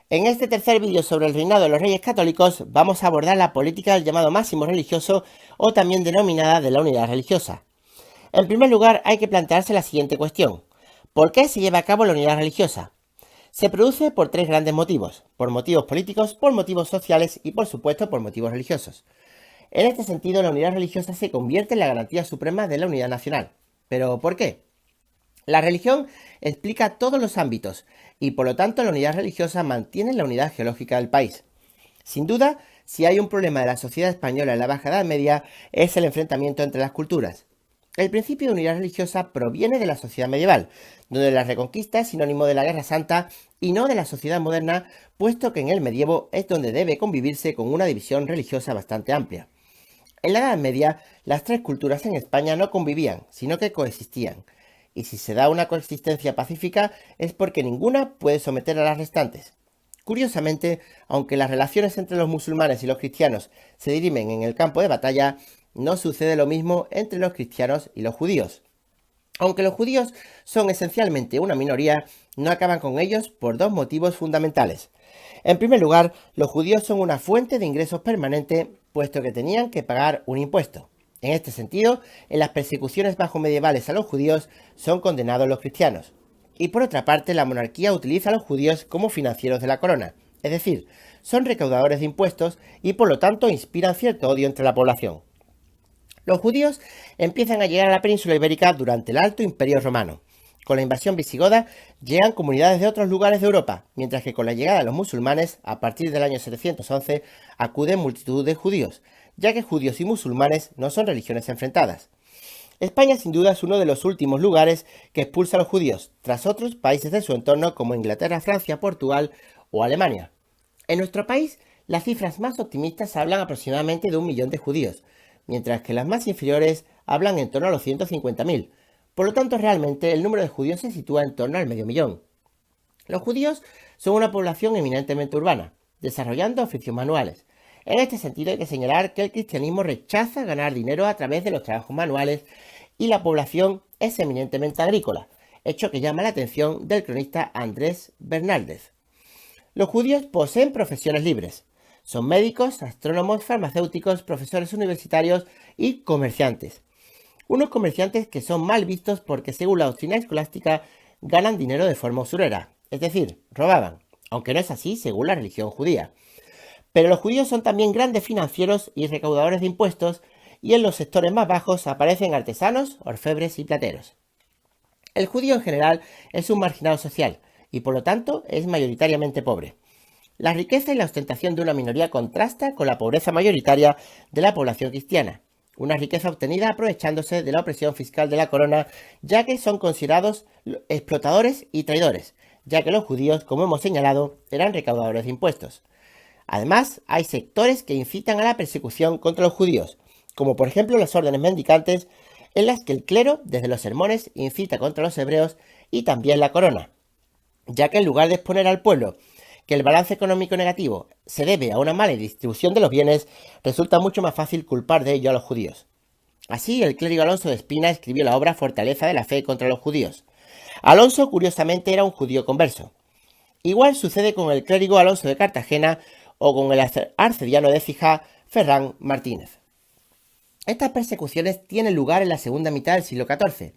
En este tercer vídeo sobre el reinado de los reyes católicos vamos a abordar la política del llamado máximo religioso o también denominada de la unidad religiosa. En primer lugar hay que plantearse la siguiente cuestión. ¿Por qué se lleva a cabo la unidad religiosa? Se produce por tres grandes motivos: por motivos políticos, por motivos sociales y por supuesto por motivos religiosos. En este sentido, la unidad religiosa se convierte en la garantía suprema de la unidad nacional. ¿Pero por qué? La religión explica todos los ámbitos y por lo tanto la unidad religiosa mantiene la unidad geológica del país. Sin duda, si hay un problema de la sociedad española en la Baja Edad Media es el enfrentamiento entre las culturas. El principio de unidad religiosa proviene de la sociedad medieval, donde la reconquista es sinónimo de la Guerra Santa y no de la sociedad moderna, puesto que en el medievo es donde debe convivirse con una división religiosa bastante amplia. En la Edad Media, las tres culturas en España no convivían, sino que coexistían. Y si se da una coexistencia pacífica es porque ninguna puede someter a las restantes. Curiosamente, aunque las relaciones entre los musulmanes y los cristianos se dirimen en el campo de batalla, no sucede lo mismo entre los cristianos y los judíos. Aunque los judíos son esencialmente una minoría, no acaban con ellos por dos motivos fundamentales. En primer lugar, los judíos son una fuente de ingresos permanente, puesto que tenían que pagar un impuesto. En este sentido, en las persecuciones bajomedievales a los judíos son condenados los cristianos. Y por otra parte, la monarquía utiliza a los judíos como financieros de la corona, es decir, son recaudadores de impuestos y por lo tanto inspiran cierto odio entre la población. Los judíos empiezan a llegar a la península ibérica durante el Alto Imperio Romano. Con la invasión visigoda llegan comunidades de otros lugares de Europa, mientras que con la llegada de los musulmanes, a partir del año 711, acuden multitud de judíos, ya que judíos y musulmanes no son religiones enfrentadas. España sin duda es uno de los últimos lugares que expulsa a los judíos, tras otros países de su entorno como Inglaterra, Francia, Portugal o Alemania. En nuestro país, las cifras más optimistas hablan aproximadamente de 1 millón de judíos, mientras que las más inferiores hablan en torno a los 150.000. Por lo tanto, realmente el número de judíos se sitúa en torno al medio millón. Los judíos son una población eminentemente urbana, desarrollando oficios manuales. En este sentido hay que señalar que el cristianismo rechaza ganar dinero a través de los trabajos manuales y la población es eminentemente agrícola, hecho que llama la atención del cronista Andrés Bernaldez. Los judíos poseen profesiones libres. Son médicos, astrónomos, farmacéuticos, profesores universitarios y comerciantes. Unos comerciantes que son mal vistos porque, según la doctrina escolástica, ganan dinero de forma usurera, es decir, robaban, aunque no es así según la religión judía. Pero los judíos son también grandes financieros y recaudadores de impuestos, y en los sectores más bajos aparecen artesanos, orfebres y plateros. El judío en general es un marginado social, y por lo tanto es mayoritariamente pobre. La riqueza y la ostentación de una minoría contrasta con la pobreza mayoritaria de la población cristiana, una riqueza obtenida aprovechándose de la opresión fiscal de la corona, ya que son considerados explotadores y traidores, ya que los judíos, como hemos señalado, eran recaudadores de impuestos. Además, hay sectores que incitan a la persecución contra los judíos, como por ejemplo las órdenes mendicantes, en las que el clero, desde los sermones, incita contra los hebreos y también la corona, ya que en lugar de exponer al pueblo que el balance económico negativo se debe a una mala distribución de los bienes, resulta mucho más fácil culpar de ello a los judíos. Así, el clérigo Alonso de Espina escribió la obra Fortaleza de la Fe contra los judíos. Alonso, curiosamente, era un judío converso. Igual sucede con el clérigo Alonso de Cartagena o con el arcediano de Écija, Ferran Martínez. Estas persecuciones tienen lugar en la segunda mitad del siglo XIV.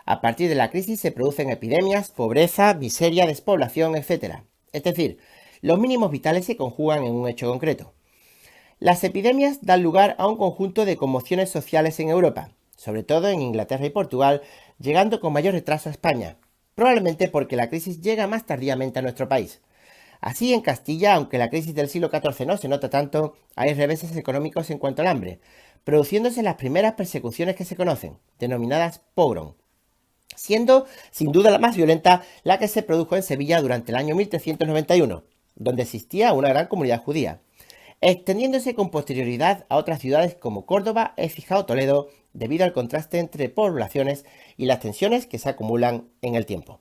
A partir de la crisis se producen epidemias, pobreza, miseria, despoblación, etc. Es decir, los mínimos vitales se conjugan en un hecho concreto. Las epidemias dan lugar a un conjunto de conmociones sociales en Europa, sobre todo en Inglaterra y Portugal, llegando con mayor retraso a España, probablemente porque la crisis llega más tardíamente a nuestro país. Así, en Castilla, aunque la crisis del siglo XIV no se nota tanto, hay reveses económicos en cuanto al hambre, produciéndose las primeras persecuciones que se conocen, denominadas pogrom, siendo sin duda la más violenta la que se produjo en Sevilla durante el año 1391, donde existía una gran comunidad judía, extendiéndose con posterioridad a otras ciudades como Córdoba, Écija o Toledo, debido al contraste entre poblaciones y las tensiones que se acumulan en el tiempo.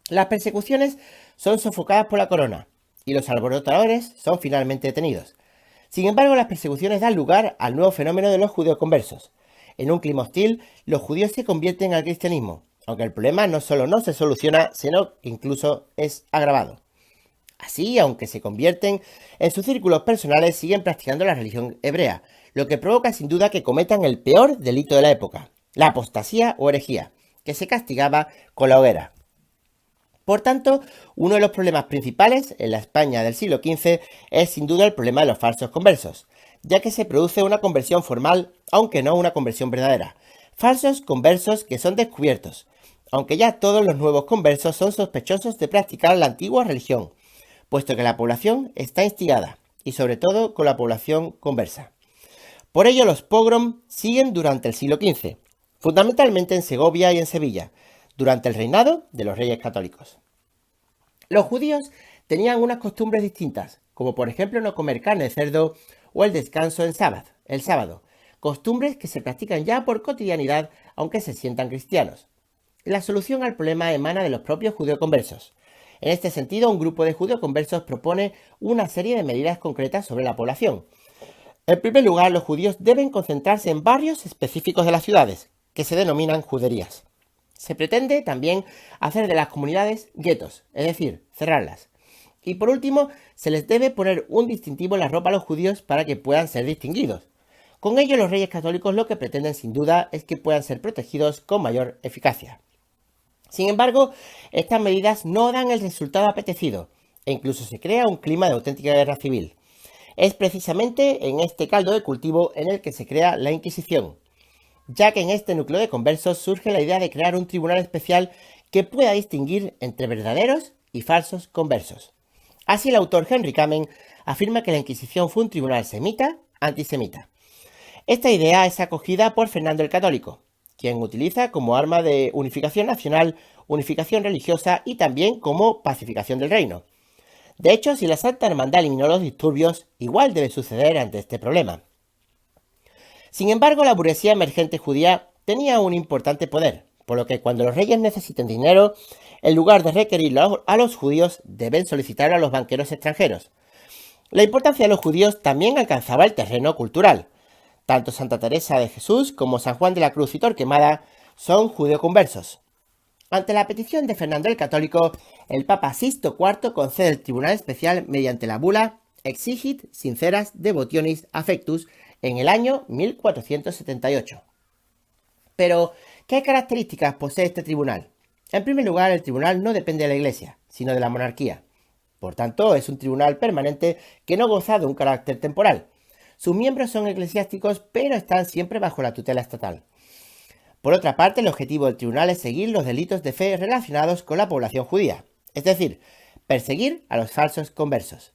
Las persecuciones son sofocadas por la corona y los alborotadores son finalmente detenidos. Sin embargo, las persecuciones dan lugar al nuevo fenómeno de los judíos conversos. En un clima hostil, los judíos se convierten al cristianismo, aunque el problema no solo no se soluciona, sino que incluso es agravado. Así, aunque se convierten en sus círculos personales, siguen practicando la religión hebrea, lo que provoca sin duda que cometan el peor delito de la época, la apostasía o herejía, que se castigaba con la hoguera. Por tanto, uno de los problemas principales en la España del siglo XV es sin duda el problema de los falsos conversos, ya que se produce una conversión formal, aunque no una conversión verdadera. Falsos conversos que son descubiertos, aunque ya todos los nuevos conversos son sospechosos de practicar la antigua religión, puesto que la población está instigada, y sobre todo con la población conversa. Por ello, los pogrom siguen durante el siglo XV, fundamentalmente en Segovia y en Sevilla, durante el reinado de los reyes católicos. Los judíos tenían unas costumbres distintas, como por ejemplo no comer carne de cerdo o el descanso el sábado, costumbres que se practican ya por cotidianidad aunque se sientan cristianos. La solución al problema emana de los propios judeoconversos. En este sentido, un grupo de judeoconversos propone una serie de medidas concretas sobre la población. En primer lugar, los judíos deben concentrarse en barrios específicos de las ciudades, que se denominan juderías. Se pretende también hacer de las comunidades guetos, es decir, cerrarlas. Y por último, se les debe poner un distintivo en la ropa a los judíos para que puedan ser distinguidos. Con ello, los reyes católicos lo que pretenden sin duda es que puedan ser protegidos con mayor eficacia. Sin embargo, estas medidas no dan el resultado apetecido e incluso se crea un clima de auténtica guerra civil. Es precisamente en este caldo de cultivo en el que se crea la Inquisición, ya que en este núcleo de conversos surge la idea de crear un tribunal especial que pueda distinguir entre verdaderos y falsos conversos. Así el autor Henry Kamen afirma que la Inquisición fue un tribunal antisemita. Esta idea es acogida por Fernando el Católico, quien utiliza como arma de unificación nacional, unificación religiosa y también como pacificación del reino. De hecho, si la Santa Hermandad eliminó los disturbios, igual debe suceder ante este problema. Sin embargo, la burguesía emergente judía tenía un importante poder, por lo que cuando los reyes necesiten dinero, en lugar de requerirlo a los judíos, deben solicitarlo a los banqueros extranjeros. La importancia de los judíos también alcanzaba el terreno cultural. Tanto Santa Teresa de Jesús como San Juan de la Cruz y Torquemada son judeoconversos. Ante la petición de Fernando el Católico, el Papa Sixto IV concede el tribunal especial mediante la bula Exigit sinceras devotionis affectus en el año 1478. Pero, ¿qué características posee este tribunal? En primer lugar, el tribunal no depende de la Iglesia, sino de la monarquía. Por tanto, es un tribunal permanente que no goza de un carácter temporal. Sus miembros son eclesiásticos, pero están siempre bajo la tutela estatal. Por otra parte, el objetivo del tribunal es seguir los delitos de fe relacionados con la población judía, es decir, perseguir a los falsos conversos.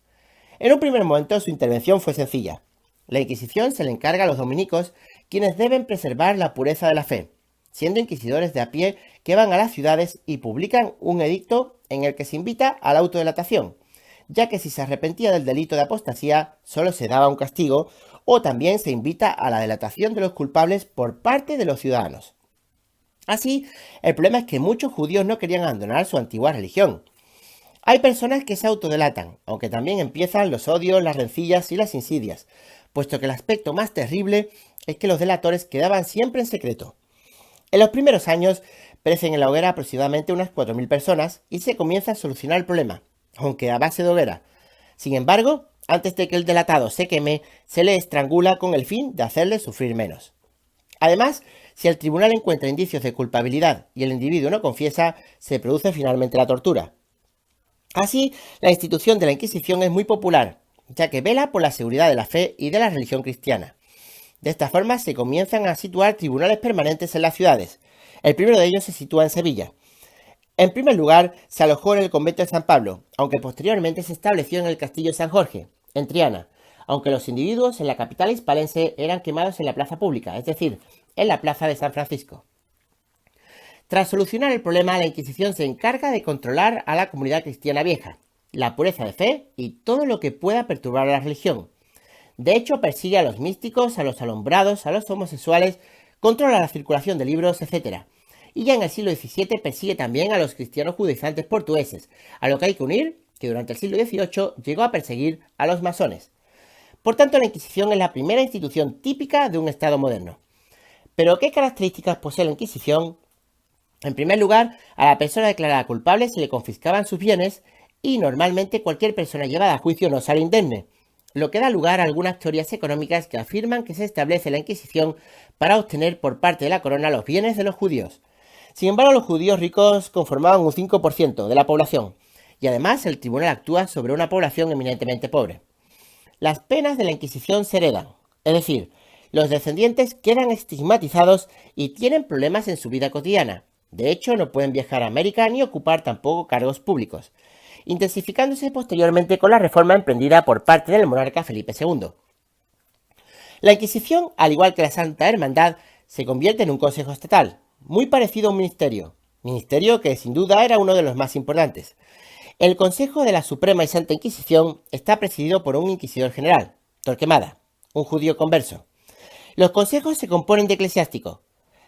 En un primer momento, su intervención fue sencilla. La Inquisición se le encarga a los dominicos, quienes deben preservar la pureza de la fe, siendo inquisidores de a pie que van a las ciudades y publican un edicto en el que se invita a la autodelatación, ya que si se arrepentía del delito de apostasía, solo se daba un castigo, o también se invita a la delatación de los culpables por parte de los ciudadanos. Así, el problema es que muchos judíos no querían abandonar su antigua religión. Hay personas que se autodelatan, aunque también empiezan los odios, las rencillas y las insidias, puesto que el aspecto más terrible es que los delatores quedaban siempre en secreto. En los primeros años perecen en la hoguera aproximadamente unas 4.000 personas y se comienza a solucionar el problema, aunque a base de hoguera. Sin embargo, antes de que el delatado se queme, se le estrangula con el fin de hacerle sufrir menos. Además, si el tribunal encuentra indicios de culpabilidad y el individuo no confiesa, se produce finalmente la tortura. Así, la institución de la Inquisición es muy popular, ya que vela por la seguridad de la fe y de la religión cristiana. De esta forma se comienzan a situar tribunales permanentes en las ciudades. El primero de ellos se sitúa en Sevilla. En primer lugar, se alojó en el convento de San Pablo, aunque posteriormente se estableció en el castillo de San Jorge, en Triana, aunque los individuos en la capital hispalense eran quemados en la plaza pública, es decir, en la plaza de San Francisco. Tras solucionar el problema, la Inquisición se encarga de controlar a la comunidad cristiana vieja, la pureza de fe y todo lo que pueda perturbar a la religión. De hecho, persigue a los místicos, a los alumbrados, a los homosexuales, controla la circulación de libros, etc. Y ya en el siglo XVII persigue también a los cristianos judaizantes portugueses, a lo que hay que unir que durante el siglo XVIII llegó a perseguir a los masones. Por tanto, la Inquisición es la primera institución típica de un Estado moderno. ¿Pero qué características posee la Inquisición? En primer lugar, a la persona declarada culpable se le confiscaban sus bienes y normalmente cualquier persona llevada a juicio no sale indemne, lo que da lugar a algunas teorías económicas que afirman que se establece la Inquisición para obtener por parte de la corona los bienes de los judíos. Sin embargo, los judíos ricos conformaban un 5% de la población, y además el tribunal actúa sobre una población eminentemente pobre. Las penas de la Inquisición se heredan, es decir, los descendientes quedan estigmatizados y tienen problemas en su vida cotidiana. De hecho, no pueden viajar a América ni ocupar tampoco cargos públicos, intensificándose posteriormente con la reforma emprendida por parte del monarca Felipe II. La Inquisición, al igual que la Santa Hermandad, se convierte en un consejo estatal, muy parecido a un ministerio que sin duda era uno de los más importantes. El Consejo de la Suprema y Santa Inquisición está presidido por un inquisidor general, Torquemada, un judío converso. Los consejos se componen de eclesiásticos.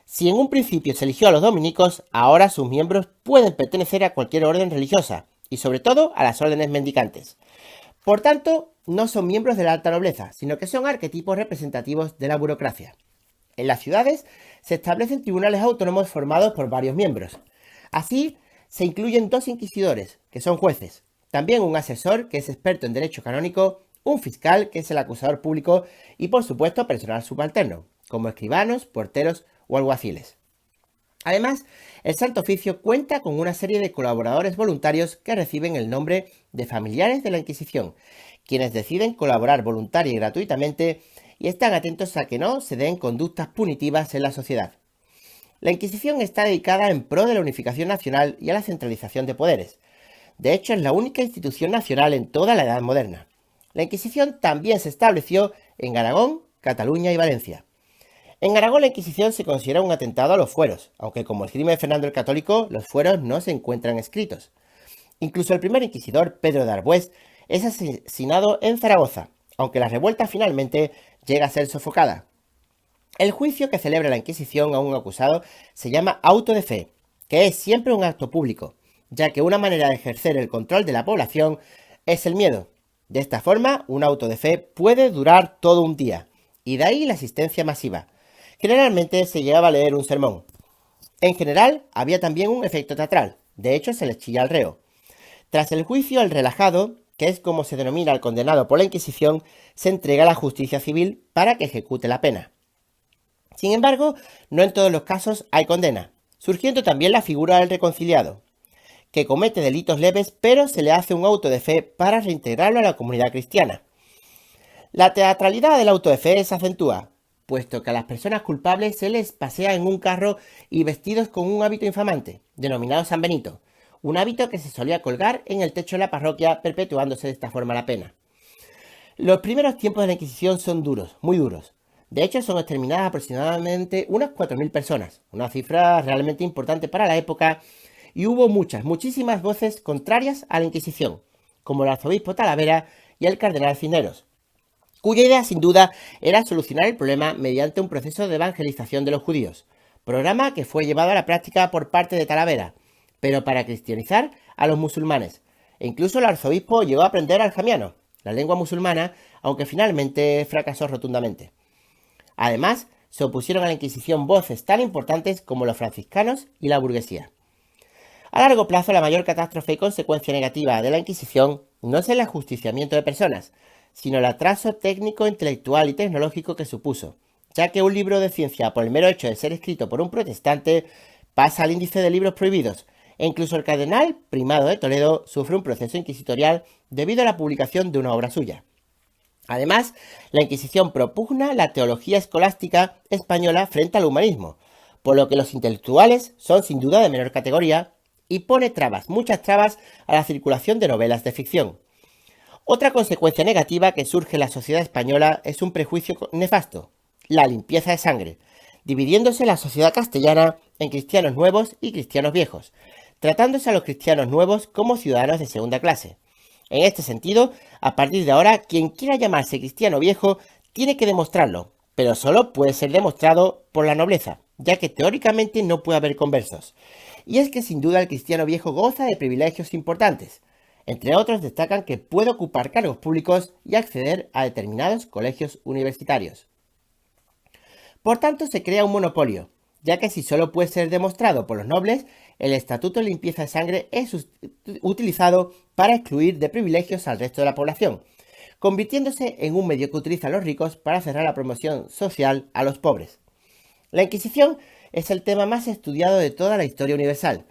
Si en un principio se eligió a los dominicos, ahora sus miembros pueden pertenecer a cualquier orden religiosa, y sobre todo a las órdenes mendicantes. Por tanto, no son miembros de la alta nobleza, sino que son arquetipos representativos de la burocracia. En las ciudades se establecen tribunales autónomos formados por varios miembros. Así, se incluyen 2 inquisidores, que son jueces, también un asesor, que es experto en derecho canónico, un fiscal, que es el acusador público, y por supuesto personal subalterno, como escribanos, porteros o alguaciles. Además, el Santo Oficio cuenta con una serie de colaboradores voluntarios que reciben el nombre de familiares de la Inquisición, quienes deciden colaborar voluntaria y gratuitamente y están atentos a que no se den conductas punitivas en la sociedad. La Inquisición está dedicada en pro de la unificación nacional y a la centralización de poderes. De hecho, es la única institución nacional en toda la Edad Moderna. La Inquisición también se estableció en Aragón, Cataluña y Valencia. En Aragón la Inquisición se considera un atentado a los fueros, aunque como esgrime Fernando el Católico, los fueros no se encuentran escritos. Incluso el primer inquisidor, Pedro de Arbués, es asesinado en Zaragoza, aunque la revuelta finalmente llega a ser sofocada. El juicio que celebra la Inquisición a un acusado se llama auto de fe, que es siempre un acto público, ya que una manera de ejercer el control de la población es el miedo. De esta forma, un auto de fe puede durar todo un día, y de ahí la asistencia masiva. Generalmente se llegaba a leer un sermón. En general, había también un efecto teatral, de hecho se les chilla al reo. Tras el juicio, el relajado, que es como se denomina al condenado por la Inquisición, se entrega a la justicia civil para que ejecute la pena. Sin embargo, no en todos los casos hay condena, surgiendo también la figura del reconciliado, que comete delitos leves pero se le hace un auto de fe para reintegrarlo a la comunidad cristiana. La teatralidad del auto de fe se acentúa, puesto que a las personas culpables se les pasea en un carro y vestidos con un hábito infamante, denominado San Benito, un hábito que se solía colgar en el techo de la parroquia, perpetuándose de esta forma la pena. Los primeros tiempos de la Inquisición son duros, muy duros. De hecho, son exterminadas aproximadamente unas 4.000 personas, una cifra realmente importante para la época, y hubo muchísimas voces contrarias a la Inquisición, como el arzobispo Talavera y el cardenal Cisneros, cuya idea sin duda era solucionar el problema mediante un proceso de evangelización de los judíos, programa que fue llevado a la práctica por parte de Talavera, pero para cristianizar a los musulmanes, e incluso el arzobispo llegó a aprender aljamiano, la lengua musulmana, aunque finalmente fracasó rotundamente. Además, se opusieron a la Inquisición voces tan importantes como los franciscanos y la burguesía. A largo plazo, la mayor catástrofe y consecuencia negativa de la Inquisición no es el ajusticiamiento de personas, sino el atraso técnico, intelectual y tecnológico que supuso, ya que un libro de ciencia, por el mero hecho de ser escrito por un protestante, pasa al índice de libros prohibidos, e incluso el cardenal Primado de Toledo sufre un proceso inquisitorial debido a la publicación de una obra suya. Además, la Inquisición propugna la teología escolástica española frente al humanismo, por lo que los intelectuales son sin duda de menor categoría, y pone muchas trabas a la circulación de novelas de ficción. Otra consecuencia negativa que surge en la sociedad española es un prejuicio nefasto, la limpieza de sangre, dividiéndose la sociedad castellana en cristianos nuevos y cristianos viejos, tratándose a los cristianos nuevos como ciudadanos de segunda clase. En este sentido, a partir de ahora, quien quiera llamarse cristiano viejo tiene que demostrarlo, pero solo puede ser demostrado por la nobleza, ya que teóricamente no puede haber conversos. Y es que sin duda el cristiano viejo goza de privilegios importantes. Entre otros destacan que puede ocupar cargos públicos y acceder a determinados colegios universitarios. Por tanto, se crea un monopolio, ya que si solo puede ser demostrado por los nobles, El Estatuto de Limpieza de Sangre es utilizado para excluir de privilegios al resto de la población, convirtiéndose en un medio que utilizan los ricos para cerrar la promoción social a los pobres. La Inquisición es el tema más estudiado de toda la historia universal,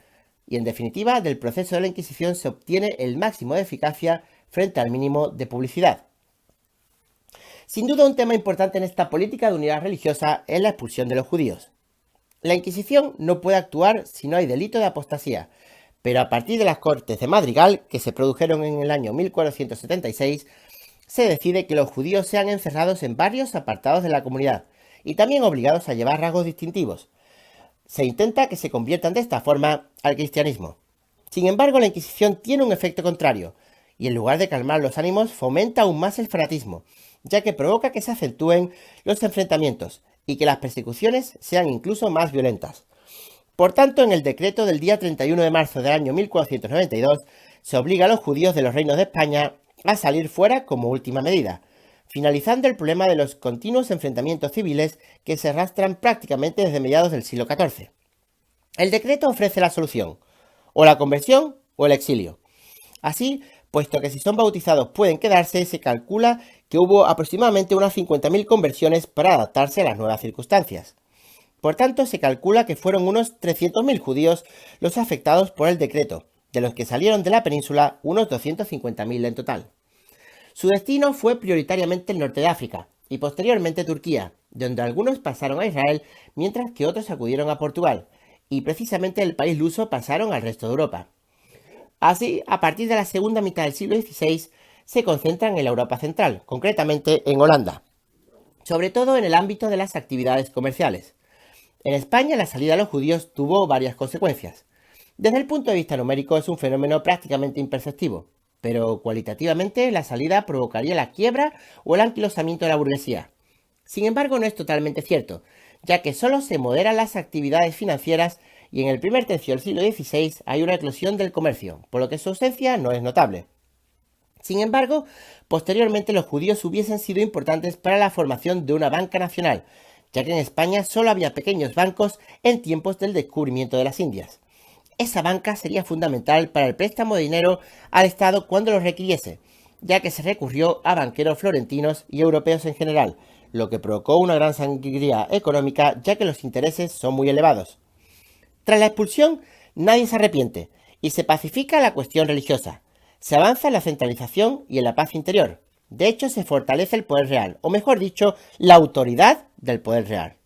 y en definitiva del proceso de la Inquisición se obtiene el máximo de eficacia frente al mínimo de publicidad. Sin duda un tema importante en esta política de unidad religiosa es la expulsión de los judíos. La Inquisición no puede actuar si no hay delito de apostasía, pero a partir de las Cortes de Madrigal, que se produjeron en el año 1476, se decide que los judíos sean encerrados en barrios apartados de la comunidad y también obligados a llevar rasgos distintivos. Se intenta que se conviertan de esta forma al cristianismo. Sin embargo, la Inquisición tiene un efecto contrario, y en lugar de calmar los ánimos, fomenta aún más el fanatismo, ya que provoca que se acentúen los enfrentamientos y que las persecuciones sean incluso más violentas. Por tanto, en el decreto del día 31 de marzo del año 1492, se obliga a los judíos de los reinos de España a salir fuera como última medida, finalizando el problema de los continuos enfrentamientos civiles que se arrastran prácticamente desde mediados del siglo XIV. El decreto ofrece la solución, o la conversión o el exilio. Así, puesto que si son bautizados pueden quedarse, se calcula que hubo aproximadamente unas 50.000 conversiones para adaptarse a las nuevas circunstancias. Por tanto, se calcula que fueron unos 300.000 judíos los afectados por el decreto, de los que salieron de la península unos 250.000 en total. Su destino fue prioritariamente el norte de África y posteriormente Turquía, donde algunos pasaron a Israel mientras que otros acudieron a Portugal, y precisamente del país luso pasaron al resto de Europa. Así, a partir de la segunda mitad del siglo XVI, se concentran en la Europa central, concretamente en Holanda, sobre todo en el ámbito de las actividades comerciales. En España, la salida de los judíos tuvo varias consecuencias. Desde el punto de vista numérico es un fenómeno prácticamente imperceptible, pero cualitativamente la salida provocaría la quiebra o el anquilosamiento de la burguesía. Sin embargo, no es totalmente cierto, ya que solo se moderan las actividades financieras y en el primer tercio del siglo XVI hay una eclosión del comercio, por lo que su ausencia no es notable. Sin embargo, posteriormente los judíos hubiesen sido importantes para la formación de una banca nacional, ya que en España solo había pequeños bancos en tiempos del descubrimiento de las Indias. Esa banca sería fundamental para el préstamo de dinero al Estado cuando lo requiriese, ya que se recurrió a banqueros florentinos y europeos en general, lo que provocó una gran sangría económica ya que los intereses son muy elevados. Tras la expulsión, nadie se arrepiente y se pacifica la cuestión religiosa. Se avanza en la centralización y en la paz interior. De hecho, se fortalece el poder real, o mejor dicho, la autoridad del poder real.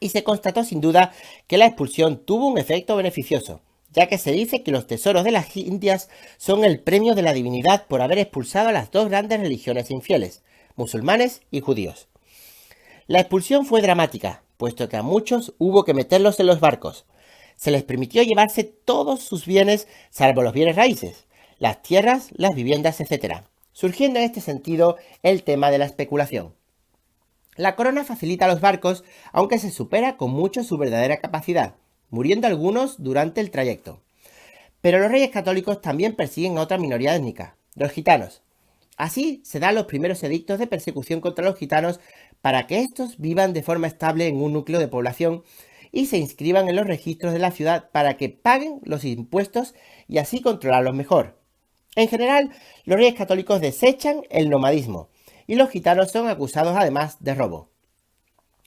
Y se constató sin duda que la expulsión tuvo un efecto beneficioso, ya que se dice que los tesoros de las Indias son el premio de la divinidad por haber expulsado a las dos grandes religiones infieles, musulmanes y judíos. La expulsión fue dramática, puesto que a muchos hubo que meterlos en los barcos. Se les permitió llevarse todos sus bienes, salvo los bienes raíces, las tierras, las viviendas, etc., surgiendo en este sentido el tema de la especulación. La corona facilita los barcos, aunque se supera con mucho su verdadera capacidad, muriendo algunos durante el trayecto. Pero los reyes católicos también persiguen a otra minoría étnica, los gitanos. Así se dan los primeros edictos de persecución contra los gitanos para que estos vivan de forma estable en un núcleo de población y se inscriban en los registros de la ciudad para que paguen los impuestos y así controlarlos mejor. En general, los reyes católicos desechan el nomadismo, y los gitanos son acusados además de robo.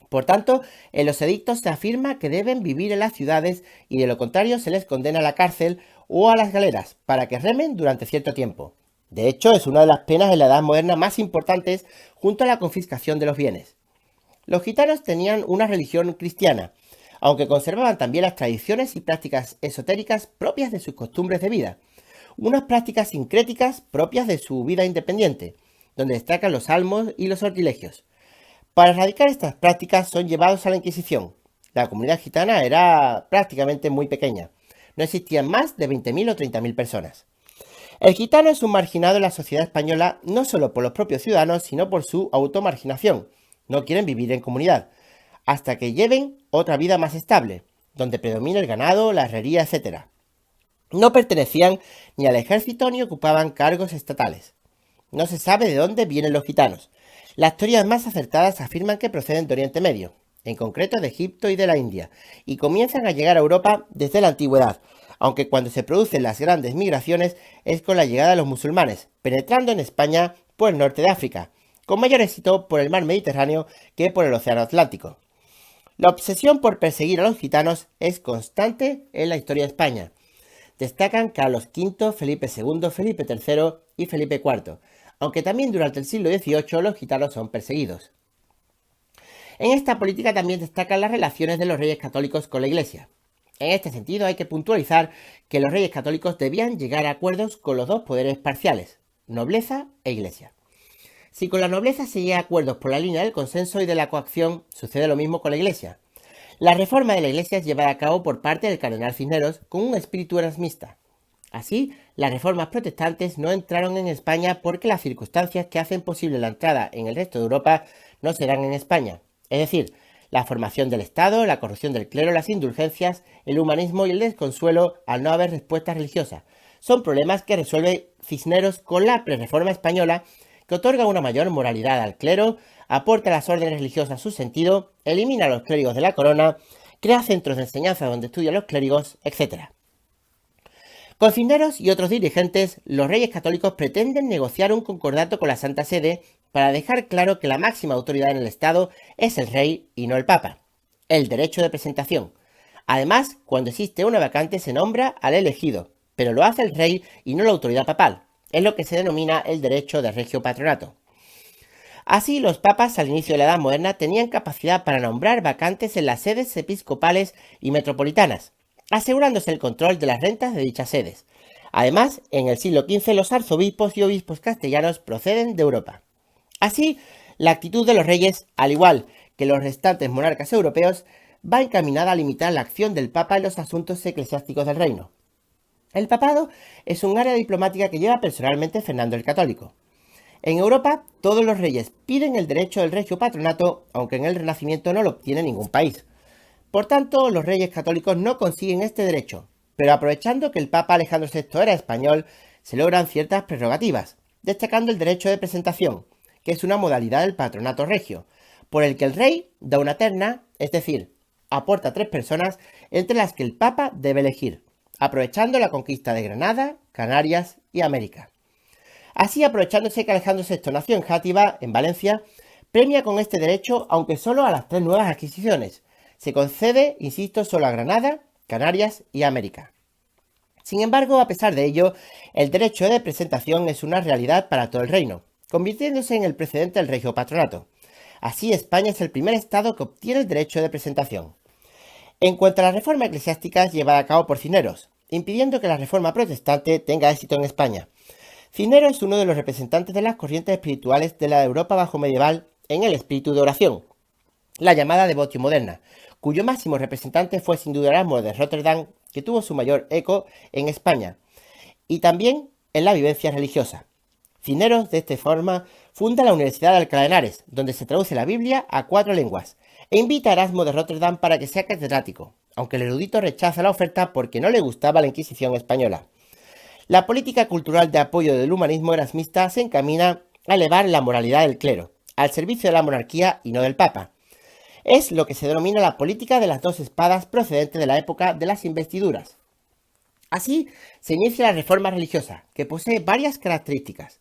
Por tanto, en los edictos se afirma que deben vivir en las ciudades y de lo contrario se les condena a la cárcel o a las galeras para que remen durante cierto tiempo. De hecho, es una de las penas en la Edad Moderna más importantes junto a la confiscación de los bienes. Los gitanos tenían una religión cristiana, aunque conservaban también las tradiciones y prácticas esotéricas propias de sus costumbres de vida, unas prácticas sincréticas propias de su vida independiente, donde destacan los salmos y los sortilegios. Para erradicar estas prácticas son llevados a la Inquisición. La comunidad gitana era prácticamente muy pequeña. No existían más de 20.000 o 30.000 personas. El gitano es un marginado en la sociedad española no solo por los propios ciudadanos, sino por su automarginación. No quieren vivir en comunidad, hasta que lleven otra vida más estable, donde predomina el ganado, la herrería, etc. No pertenecían ni al ejército ni ocupaban cargos estatales. No se sabe de dónde vienen los gitanos. Las teorías más acertadas afirman que proceden de Oriente Medio, en concreto de Egipto y de la India, y comienzan a llegar a Europa desde la antigüedad, aunque cuando se producen las grandes migraciones es con la llegada de los musulmanes, penetrando en España por el norte de África, con mayor éxito por el mar Mediterráneo que por el océano Atlántico. La obsesión por perseguir a los gitanos es constante en la historia de España. Destacan Carlos V, Felipe II, Felipe III y Felipe IV, aunque también durante el siglo XVIII los gitanos son perseguidos. En esta política también destacan las relaciones de los reyes católicos con la Iglesia. En este sentido hay que puntualizar que los reyes católicos debían llegar a acuerdos con los dos poderes parciales, nobleza e Iglesia. Si con la nobleza se llega a acuerdos por la línea del consenso y de la coacción, sucede lo mismo con la Iglesia. La reforma de la Iglesia es llevada a cabo por parte del cardenal Cisneros con un espíritu erasmista. Así, las reformas protestantes no entraron en España porque las circunstancias que hacen posible la entrada en el resto de Europa no se dan en España. Es decir, la formación del Estado, la corrupción del clero, las indulgencias, el humanismo y el desconsuelo al no haber respuestas religiosas. Son problemas que resuelve Cisneros con la prerreforma española, que otorga una mayor moralidad al clero, aporta a las órdenes religiosas su sentido, elimina a los clérigos de la corona, crea centros de enseñanza donde estudian los clérigos, etc. Con Cisneros y otros dirigentes, los reyes católicos pretenden negociar un concordato con la Santa Sede para dejar claro que la máxima autoridad en el Estado es el rey y no el Papa. El derecho de presentación. Además, cuando existe una vacante se nombra al elegido, pero lo hace el rey y no la autoridad papal. Es lo que se denomina el derecho de regio patronato. Así, los papas al inicio de la Edad Moderna tenían capacidad para nombrar vacantes en las sedes episcopales y metropolitanas, asegurándose el control de las rentas de dichas sedes. Además, en el siglo XV los arzobispos y obispos castellanos proceden de Europa. Así, la actitud de los reyes, al igual que los restantes monarcas europeos, va encaminada a limitar la acción del Papa en los asuntos eclesiásticos del reino. El papado es un área diplomática que lleva personalmente Fernando el Católico. En Europa, todos los reyes piden el derecho del regio patronato, aunque en el Renacimiento no lo obtiene ningún país. Por tanto, los reyes católicos no consiguen este derecho, pero aprovechando que el Papa Alejandro VI era español, se logran ciertas prerrogativas, destacando el derecho de presentación, que es una modalidad del patronato regio, por el que el rey da una terna, es decir, aporta 3 personas entre las que el Papa debe elegir, aprovechando la conquista de Granada, Canarias y América. Así, aprovechándose que Alejandro VI nació en Játiva, en Valencia, premia con este derecho, aunque solo a las 3 nuevas adquisiciones. Se concede, insisto, solo a Granada, Canarias y América. Sin embargo, a pesar de ello, el derecho de presentación es una realidad para todo el reino, convirtiéndose en el precedente del regio patronato. Así, España es el primer estado que obtiene el derecho de presentación. En cuanto a las reformas eclesiásticas llevadas a cabo por Cisneros, impidiendo que la reforma protestante tenga éxito en España. Cisneros es uno de los representantes de las corrientes espirituales de la Europa bajo medieval en el espíritu de oración, la llamada devotio moderna, cuyo máximo representante fue sin duda Erasmo de Rotterdam, que tuvo su mayor eco en España, y también en la vivencia religiosa. Cisneros, de esta forma, funda la Universidad de Alcalá de Henares, donde se traduce la Biblia a 4 lenguas, e invita a Erasmo de Rotterdam para que sea catedrático, aunque el erudito rechaza la oferta porque no le gustaba la Inquisición española. La política cultural de apoyo del humanismo erasmista se encamina a elevar la moralidad del clero, al servicio de la monarquía y no del Papa. Es lo que se denomina la política de las 2 espadas procedente de la época de las investiduras. Así se inicia la reforma religiosa, que posee varias características.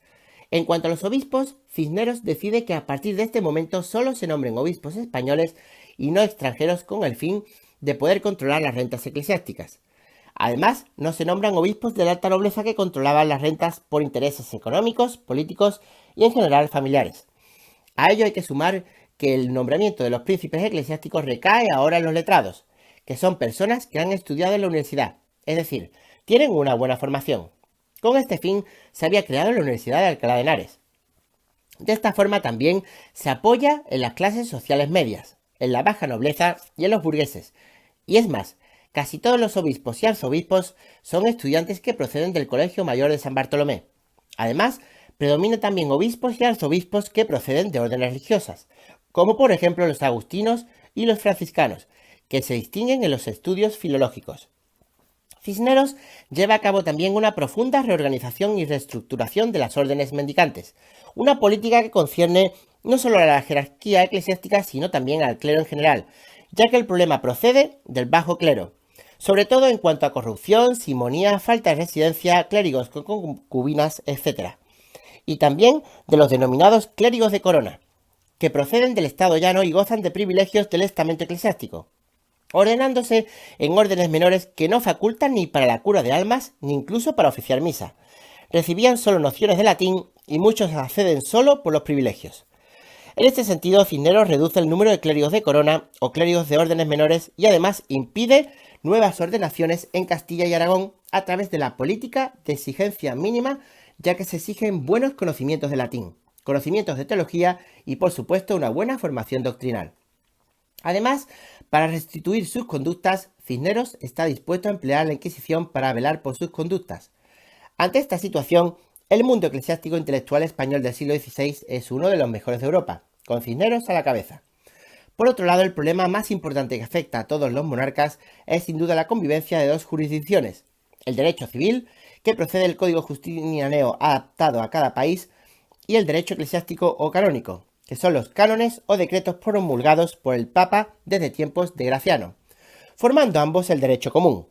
En cuanto a los obispos, Cisneros decide que a partir de este momento solo se nombren obispos españoles y no extranjeros con el fin de poder controlar las rentas eclesiásticas. Además, no se nombran obispos de la alta nobleza que controlaban las rentas por intereses económicos, políticos y en general familiares. A ello hay que sumar que el nombramiento de los príncipes eclesiásticos recae ahora en los letrados, que son personas que han estudiado en la universidad, es decir, tienen una buena formación. Con este fin se había creado la Universidad de Alcalá de Henares. De esta forma también se apoya en las clases sociales medias, en la baja nobleza y en los burgueses. Y es más, casi todos los obispos y arzobispos son estudiantes que proceden del Colegio Mayor de San Bartolomé. Además, predominan también obispos y arzobispos que proceden de órdenes religiosas, como por ejemplo los agustinos y los franciscanos, que se distinguen en los estudios filológicos. Cisneros lleva a cabo también una profunda reorganización y reestructuración de las órdenes mendicantes, una política que concierne no solo a la jerarquía eclesiástica, sino también al clero en general, ya que el problema procede del bajo clero, sobre todo en cuanto a corrupción, simonía, falta de residencia, clérigos con concubinas, etc. Y también de los denominados clérigos de corona, que proceden del estado llano y gozan de privilegios del estamento eclesiástico, ordenándose en órdenes menores que no facultan ni para la cura de almas ni incluso para oficiar misa. Recibían solo nociones de latín y muchos acceden solo por los privilegios. En este sentido, Cisneros reduce el número de clérigos de corona o clérigos de órdenes menores y además impide nuevas ordenaciones en Castilla y Aragón a través de la política de exigencia mínima, ya que se exigen buenos conocimientos de latín, conocimientos de teología y, por supuesto, una buena formación doctrinal. Además, para restituir sus conductas, Cisneros está dispuesto a emplear la Inquisición para velar por sus conductas. Ante esta situación, el mundo eclesiástico intelectual español del siglo XVI es uno de los mejores de Europa, con Cisneros a la cabeza. Por otro lado, el problema más importante que afecta a todos los monarcas es sin duda la convivencia de dos jurisdicciones: el derecho civil, que procede del Código Justinianeo adaptado a cada país, y el derecho eclesiástico o canónico, que son los cánones o decretos promulgados por el Papa desde tiempos de Graciano, formando ambos el derecho común.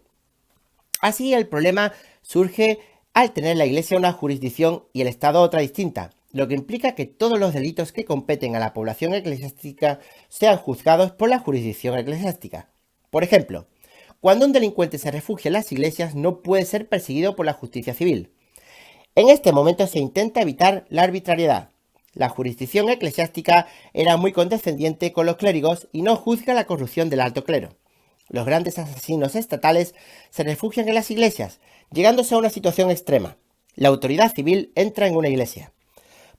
Así, el problema surge al tener la Iglesia una jurisdicción y el Estado otra distinta, lo que implica que todos los delitos que competen a la población eclesiástica sean juzgados por la jurisdicción eclesiástica. Por ejemplo, cuando un delincuente se refugia en las iglesias no puede ser perseguido por la justicia civil. En este momento se intenta evitar la arbitrariedad. La jurisdicción eclesiástica era muy condescendiente con los clérigos y no juzga la corrupción del alto clero. Los grandes asesinos estatales se refugian en las iglesias, llegándose a una situación extrema. La autoridad civil entra en una iglesia.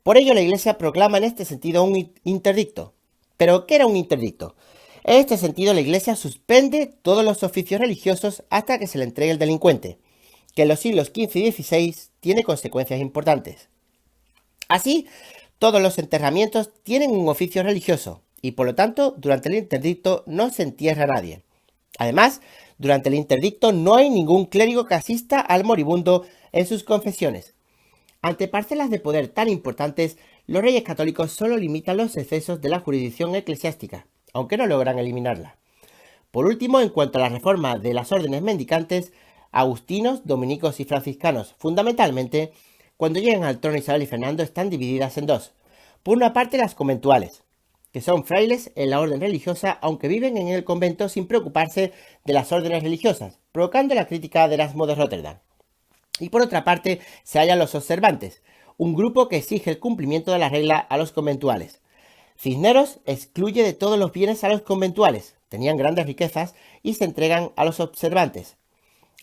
Por ello, la Iglesia proclama en este sentido un interdicto. ¿Pero qué era un interdicto? En este sentido, la Iglesia suspende todos los oficios religiosos hasta que se le entregue el delincuente, que en los siglos XV y XVI tiene consecuencias importantes. Así, todos los enterramientos tienen un oficio religioso y, por lo tanto, durante el interdicto no se entierra a nadie. Además, durante el interdicto no hay ningún clérigo que asista al moribundo en sus confesiones. Ante parcelas de poder tan importantes, los reyes católicos solo limitan los excesos de la jurisdicción eclesiástica, aunque no logran eliminarla. Por último, en cuanto a la reforma de las órdenes mendicantes, agustinos, dominicos y franciscanos, fundamentalmente, cuando llegan al trono Isabel y Fernando, están divididas en dos. Por una parte, las conventuales, que son frailes en la orden religiosa, aunque viven en el convento sin preocuparse de las órdenes religiosas, provocando la crítica de Erasmo de Róterdam. Y por otra parte, se hallan los observantes, un grupo que exige el cumplimiento de la regla a los conventuales. Cisneros excluye de todos los bienes a los conventuales, tenían grandes riquezas y se entregan a los observantes.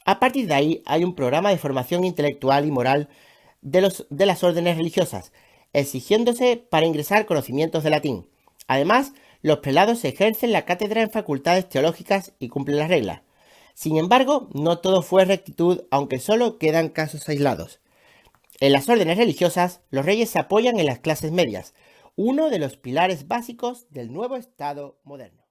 A partir de ahí hay un programa de formación intelectual y moral de las órdenes religiosas, exigiéndose para ingresar conocimientos de latín. Además, los prelados ejercen la cátedra en facultades teológicas y cumplen las reglas. Sin embargo, no todo fue rectitud, aunque solo quedan casos aislados. En las órdenes religiosas, los reyes se apoyan en las clases medias, uno de los pilares básicos del nuevo Estado moderno.